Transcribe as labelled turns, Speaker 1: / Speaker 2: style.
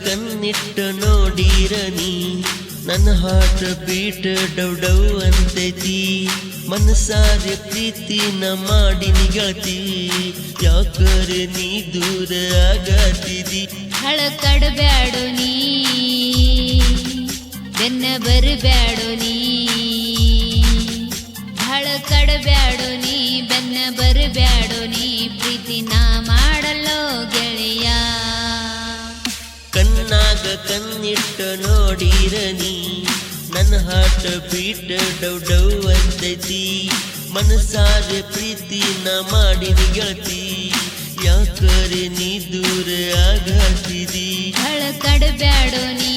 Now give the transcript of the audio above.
Speaker 1: ಕಣ್ಣಿಟ್ಟ ನೋಡಿರ ನೀ ನನ್ನ ಹಾರ್ಟ್ ಬೀಟ್ ಡೌ ಡೌ ಅಂತೈತಿ ಮನಸಾರೆ ಪ್ರೀತಿನ ಮಾಡಿ ನಿಗತಿ ಯಾಕರೆ ನೀ ದೂರ ಆಗತಿದಿ
Speaker 2: ಹಳಕಡಬ್ಯಾಡು ನೀ ಬೆನ್ನ ಬರಬ್ಯಾಡು ನೀ ಹಳಕಡಬ್ಯಾಡು ನೀ ಬೆನ್ನ ಬರಬ್ಯಾಡು ನೀ ಪ್ರೀತಿ ನಾ ಮಾಡಲ್ಲೋ ಗೆಳೆಯ
Speaker 1: ಕಣ್ಣಾಗ ಕಣ್ಣಿಟ್ಟ ನೋಡಿರ ನೀ ನನ್ನ ಹಾರ್ಟ್ ಬೀಟ್ ಡೌ ಡೌ ಅಂತೈತಿ ಮನಸಾರೆ ಪ್ರೀತಿನ ಮಾಡಿ ನಿಗತಿ ಯಾಕರೆ ನೀ ದೂರ ಆಗತಿದಿ
Speaker 2: ಹಳಕಡಬ್ಯಾಡು ನೀ